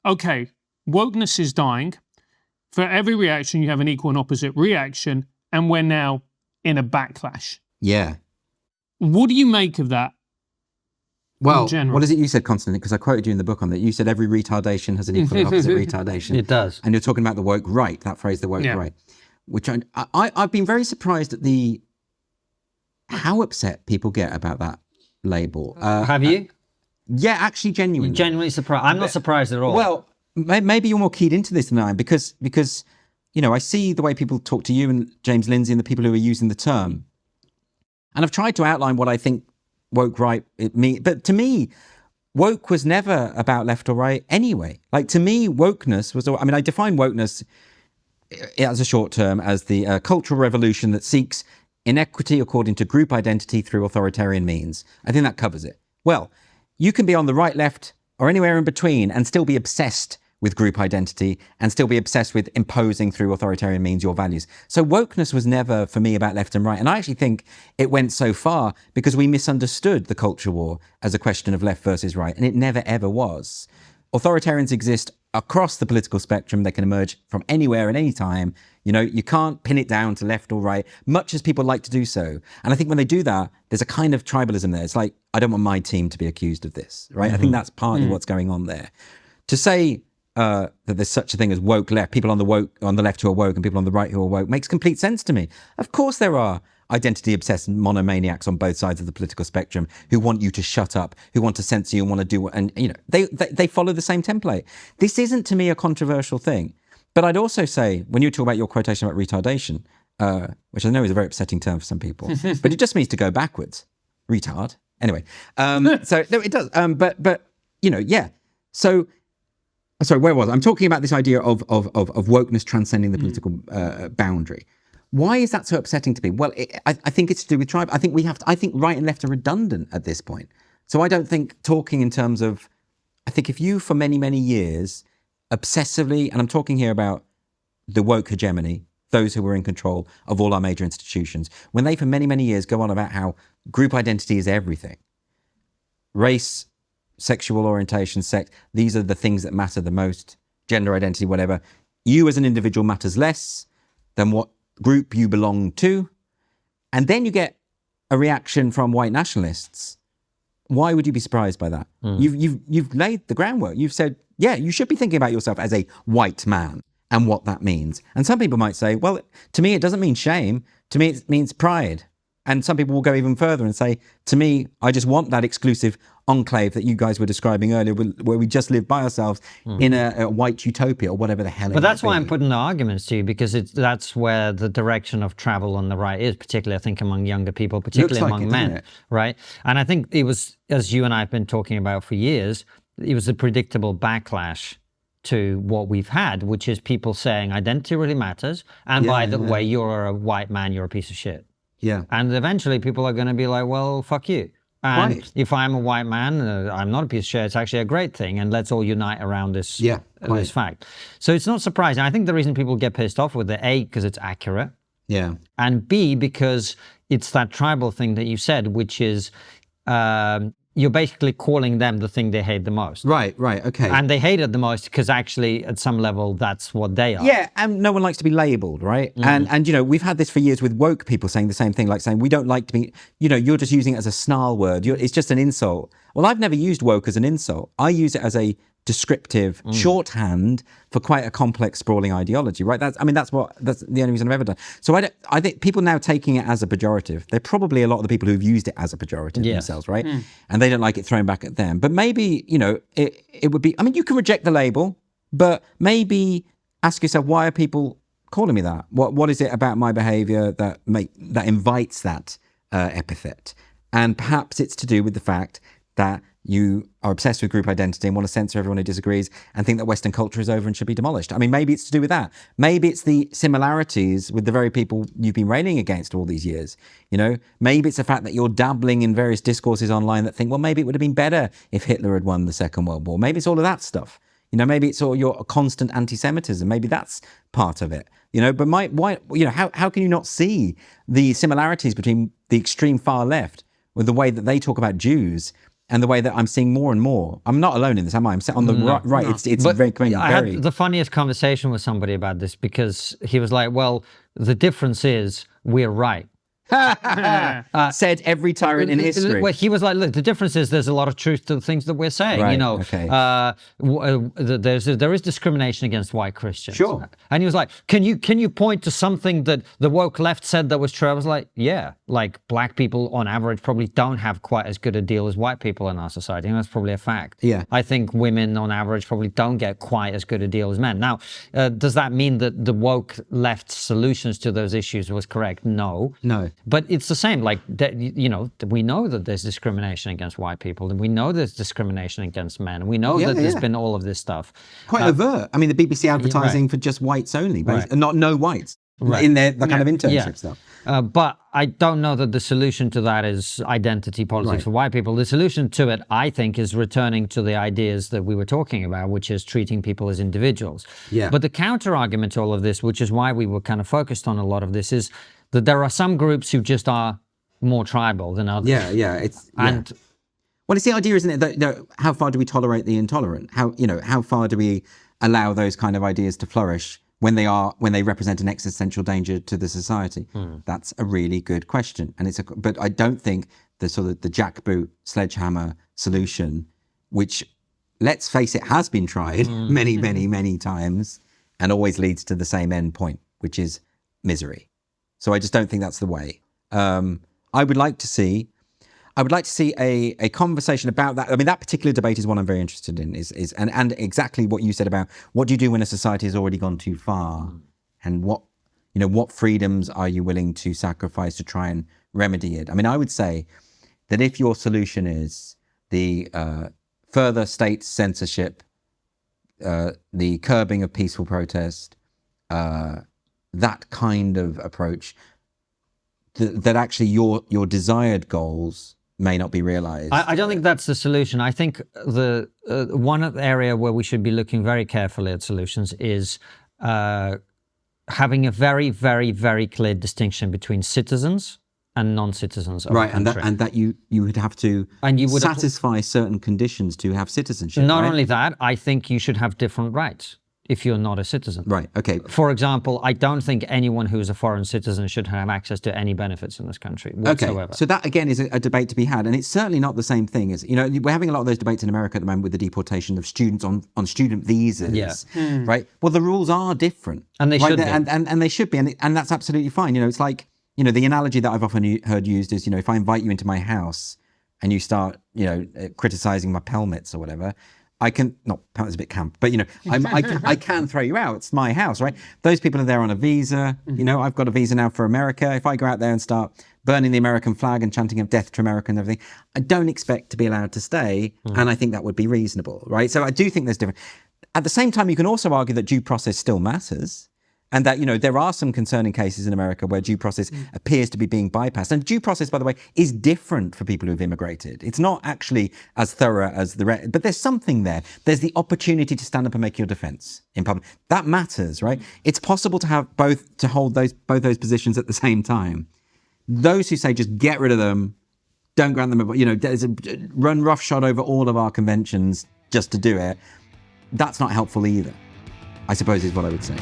okay, wokeness is dying. For every reaction, you have an equal and opposite reaction, and we're now in a backlash. Yeah. What do you make of that? Well, what is it you said, Konstantin? Because I quoted you in the book on that. You said every retardation has an equal and opposite retardation. It does. And you're talking about the woke right, that phrase, the woke right. Which I've been very surprised at how upset people get about that label. Have you? Yeah, actually, genuinely. You're genuinely surprised? I'm not surprised at all. Well, maybe you're more keyed into this than I am because I see the way people talk to you and James Lindsay and the people who are using the term. And I've tried to outline what I think woke right means. But to me, woke was never about left or right anyway. Like, to me, wokeness was, I define wokeness as a short term as the cultural revolution that seeks inequity according to group identity through authoritarian means. I think that covers it. Well, you can be on the right, left, or anywhere in between and still be obsessed with group identity and still be obsessed with imposing through authoritarian means your values. So wokeness was never, for me, about left and right. And I actually think it went so far because we misunderstood the culture war as a question of left versus right, and it never, ever was. Authoritarians exist across the political spectrum. They can emerge from anywhere at any time. You can't pin it down to left or right, much as people like to do so. And I think when they do that, there's a kind of tribalism there. It's like, I don't want my team to be accused of this, right? I think that's partly what's going on there. To say that there's such a thing as woke left, people on the left who are woke and people on the right who are woke, makes complete sense to me. Of course there are identity-obsessed monomaniacs on both sides of the political spectrum who want you to shut up, who want to censor you and want to do, and they follow the same template. This isn't, to me, a controversial thing. But I'd also say, when you talk about your quotation about retardation, which I know is a very upsetting term for some people, but it just means to go backwards. Retard. Anyway, so no, it does. Yeah. So, sorry, where was I? I'm talking about this idea of wokeness transcending the political boundary. Why is that so upsetting to me? Well, I think it's to do with tribe. I think I think right and left are redundant at this point. So I don't think talking in terms of, I think if you for many, many years obsessively, and I'm talking here about the woke hegemony, those who were in control of all our major institutions, when they for many, many years go on about how group identity is everything, race, sexual orientation, sex, these are the things that matter the most, gender identity, whatever. You as an individual matters less than what group you belong to. And then you get a reaction from white nationalists. Why would you be surprised by that? You've laid the groundwork. You've said, yeah, you should be thinking about yourself as a white man and what that means. And some people might say, well, to me, it doesn't mean shame. To me, it means pride. And some people will go even further and say, to me, I just want that exclusive enclave that you guys were describing earlier, where we just live by ourselves in a white utopia or whatever the hell it is. But that's why I'm putting the arguments to you, because that's where the direction of travel on the right is, particularly, I think, among younger people, particularly among men, right? And I think it was, as you and I have been talking about for years, it was a predictable backlash to what we've had, which is people saying identity really matters. And by the way, you're a white man, you're a piece of shit. Yeah. And eventually people are going to be like, well, fuck you. And if I'm a white man, I'm not a piece of shit, it's actually a great thing. And let's all unite around this, this fact. So it's not surprising. I think the reason people get pissed off with it, A, because it's accurate. Yeah. And B, because it's that tribal thing that you said, which is you're basically calling them the thing they hate the most. Right, okay. And they hate it the most because actually, at some level, that's what they are. Yeah, and no one likes to be labelled, right? And we've had this for years with woke people saying the same thing, like saying, we don't like to be, you're just using it as a snarl word. It's just an insult. Well, I've never used woke as an insult. I use it as a descriptive shorthand for quite a complex, sprawling ideology, right? That's the only reason I've ever done. So I think people now taking it as a pejorative, they're probably a lot of the people who've used it as a pejorative themselves, right? And they don't like it thrown back at them. But maybe, it would be, you can reject the label, but maybe ask yourself, why are people calling me that? What is it about my behavior that invites that epithet? And perhaps it's to do with the fact that you are obsessed with group identity and want to censor everyone who disagrees and think that Western culture is over and should be demolished. Maybe it's to do with that. Maybe it's the similarities with the very people you've been railing against all these years. Maybe it's the fact that you're dabbling in various discourses online that think, well, maybe it would have been better if Hitler had won the Second World War. Maybe it's all of that stuff. Maybe it's all your constant anti-Semitism. Maybe that's part of it. But how can you not see the similarities between the extreme far left with the way that they talk about Jews And the way that I'm seeing more and more, I'm not alone in this, am I? I'm on the right. It's very, I had the funniest conversation with somebody about this because he was like, well, the difference is we're right. Said every tyrant in history. Well, he was like, look, the difference is there's a lot of truth to the things that we're saying. Right, You know, okay. There is discrimination against white Christians. Sure. And he was like, can you point to something that the woke left said that was true? I was like, yeah, like black people on average probably don't have quite as good a deal as white people in our society. And that's probably a fact. Yeah. I think women on average probably don't get quite as good a deal as men. Now, does that mean that the woke left solutions to those issues was correct? No. But it's the same, like, you know, we know that there's discrimination against white people, and we know there's discrimination against men, and we know that there's been all of this stuff. Quite overt. I mean, the BBC advertising for just whites only, not no whites in their kind of internship stuff. But I don't know that the solution to that is identity politics for white people. The solution to it, I think, is returning to the ideas that we were talking about, which is treating people as individuals. Yeah. But the counter argument to all of this, which is why we were kind of focused on a lot of this, is that there are some groups who just are more tribal than others. Well, it's the idea, isn't it, that how far do we tolerate the intolerant? How far do we allow those kind of ideas to flourish when they represent an existential danger to the society? That's a really good question, but I don't think the sort of the jackboot sledgehammer solution, which, let's face it, has been tried many times and always leads to the same end point, which is misery. So I just don't think that's the way. I would like to see a conversation about that. I mean, that particular debate is one I'm very interested in. And exactly what you said about what do you do when a society has already gone too far, and what freedoms are you willing to sacrifice to try and remedy it? I mean, I would say that if your solution is the further state censorship, the curbing of peaceful protest, that kind of approach, that actually your desired goals may not be realized. I don't think that's the solution. I think the one area where we should be looking very carefully at solutions is having a very, very, very clear distinction between citizens and non-citizens of a country. and that you would have to satisfy certain conditions to have citizenship. Not only that, I think you should have different rights if you're not a citizen. Right, okay. For example, I don't think anyone who's a foreign citizen should have access to any benefits in this country whatsoever. Okay, so that again is a debate to be had, and it's certainly not the same thing as, we're having a lot of those debates in America at the moment with the deportation of students on student visas, right? Well, the rules are different. And they should be. And they should be, and that's absolutely fine. It's like, the analogy that I've often heard used is, if I invite you into my house and you start, criticizing my pelmets or whatever, I can, not, it's a bit camp, but I can throw you out. It's my house, right? Those people are there on a visa. I've got a visa now for America. If I go out there and start burning the American flag and chanting of death to America and everything, I don't expect to be allowed to stay. And I think that would be reasonable, right? So I do think there's different. At the same time, you can also argue that due process still matters. And that, there are some concerning cases in America where due process appears to be being bypassed. And due process, by the way, is different for people who've immigrated. It's not actually as thorough as the rest, but there's something there. There's the opportunity to stand up and make your defense in public. That matters, right? It's possible to have hold both those positions at the same time. Those who say just get rid of them, don't grant them, run roughshod over all of our conventions just to do it, that's not helpful either, I suppose is what I would say.